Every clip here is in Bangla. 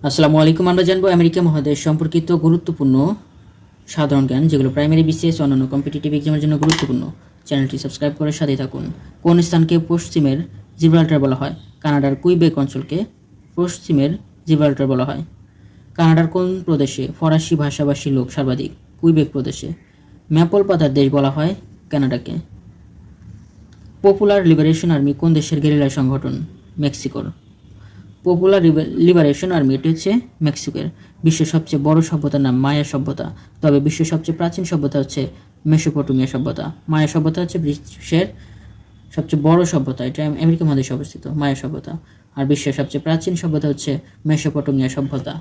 আসসালামু আলাইকুম। আমরা জানবো আমেরিকা মহাদেশ সম্পর্কিত গুরুত্বপূর্ণ সাধারণ জ্ঞান, যেগুলো প্রাইমারি, বিসিএস অন্যান্য কম্পিটিটিভ এক্সামের জন্য গুরুত্বপূর্ণ। চ্যানেলটি সাবস্ক্রাইব করে সাথে থাকুন। কোন স্থানকে পশ্চিমের জিব্রাল্টার বলা হয়? কানাডার কুইবেক অঞ্চলকে পশ্চিমের জিব্রাল্টার বলা হয়। কানাডার কোন প্রদেশে ফরাসি ভাষাভাষী লোক সর্বাধিক? কুইবেক প্রদেশে। ম্যাপল পাতার দেশ বলা হয় কানাডাকে। পপুলার লিবারেশন আর্মি কোন দেশের গেরিলা সংগঠন? মেক্সিকোর। পপুলার লিবারেশন আর্মি এটি হচ্ছে মেক্সিকোর। বিশ্বের সবচেয়ে বড় সভ্যতার নাম মায়া সভ্যতা, তবে বিশ্বের সবচেয়ে প্রাচীন সভ্যতা হচ্ছে মেসোপটেমিয়া সভ্যতা। মায়া সভ্যতা হচ্ছে বিশ্বের সবচেয়ে বড় সভ্যতা, এটা আমেরিকা মহাদেশে অবস্থিত মায়া সভ্যতা। আর বিশ্বের সবচেয়ে প্রাচীন সভ্যতা হচ্ছে মেসোপটেমিয়া সভ্যতা।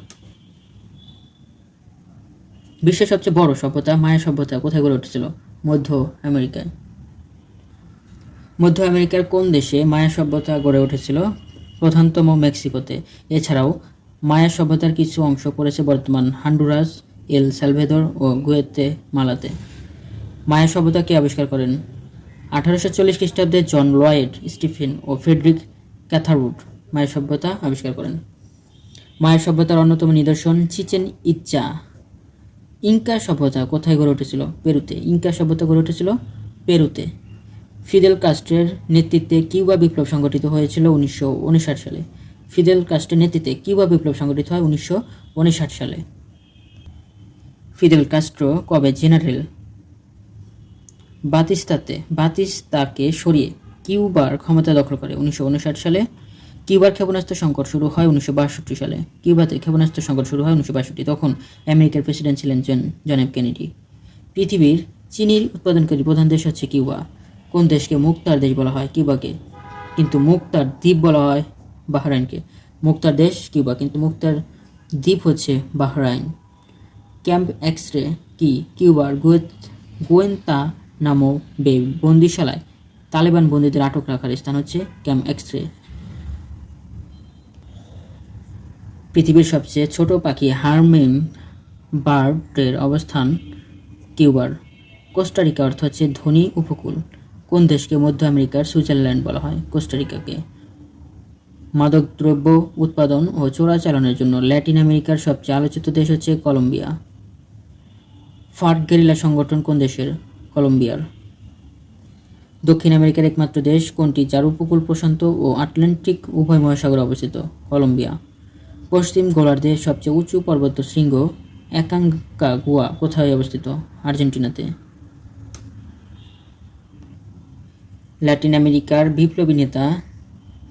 বিশ্বের সবচেয়ে বড় সভ্যতা মায়া সভ্যতা কোথায় গড়ে উঠেছিল? মধ্য আমেরিকায়। মধ্য আমেরিকার কোন দেশে মায়া সভ্যতা গড়ে উঠেছিল? প্রধানতম মেক্সিকোতে। এছাড়াও মায়া সভ্যতার কিছু অংশ পড়েছে বর্তমান হন্ডুরাস, এল সালভেদর ও গুয়েতেমালাতে। মায়া সভ্যতা কে আবিষ্কার করেন? 1840 খ্রিস্টাব্দে জন লয়েড স্টিফেন ও ফ্রেডরিক ক্যাথারউড মায়া সভ্যতা আবিষ্কার করেন। মায়া সভ্যতার অন্যতম নিদর্শন চিচেন ইৎজা। ইনকা সভ্যতা কোথায় গড়ে উঠেছিল? পেরুতে। ইনকা সভ্যতা গড়ে উঠেছিল পেরুতে। ফিদেল কাস্ট্রের নেতৃত্বে কিউবা বিপ্লব সংগঠিত হয়েছিল 1959 সালে। ফিদেল কাস্ট্রের নেতৃত্বে কিউবা বিপ্লব সংগঠিত হয় 1959 সালে। ফিদেল কাস্ট্রো কবে জেনারেল বাতিস্তাকে সরিয়ে কিউবার ক্ষমতা দখল করে? 1959 সালে। কিউবার ক্ষেপণাস্ত্র সংকট শুরু হয় 1962 সালে। কিউবাতে ক্ষেপণাস্ত্র সংকট শুরু হয় 1962। তখন আমেরিকার প্রেসিডেন্ট ছিলেন জন এফ কেনেডি। পৃথিবীর চিনির উৎপাদনকারী প্রধান দেশ হচ্ছে কিউবা। কোন দেশকে মুক্তার দেশ বলা হয়? কিউবাকে। কিন্তু মুক্তার দ্বীপ বলা হয় বাহরাইনকে। মুক্তার দেশ কিউবা, কিন্তু মুক্তার দ্বীপ হচ্ছে বাহরাইন। ক্যাম্প এক্স-রে কি? কিউবার গুয়েন্তানামো বে বন্দিশালায় তালেবান বন্দীদের আটক রাখার স্থান হচ্ছে ক্যাম্প এক্স-রে। পৃথিবীর সবচেয়ে ছোট পাখি হারমিং বার্ডের অবস্থান কিউবার। কোস্টারিকা অর্থ হচ্ছে ধনী উপকূল। কোন দেশকে মধ্য আমেরিকার সুইজারল্যান্ড বলা হয়? কোস্টারিকাকে। মাদকদ্রব্য উৎপাদন ও চোরাচালানের জন্য ল্যাটিন আমেরিকার সবচেয়ে আলোচিত দেশ হচ্ছে কলম্বিয়া। ফার্ক গেরিলা সংগঠন কোন দেশের? কলম্বিয়ার। দক্ষিণ আমেরিকার একমাত্র দেশ কোনটি যার উপকূল প্রশান্ত ও আটলান্টিক উভয় মহাসাগরে অবস্থিত? কলম্বিয়া। পশ্চিম গোলার্ধের সবচেয়ে উঁচু পর্বত শৃঙ্গ অ্যাকনকাগুয়া কোথায় অবস্থিত? আর্জেন্টিনাতে। ল্যাটিন আমেরিকার বিপ্লবী নেতা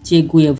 চে গুয়েভারা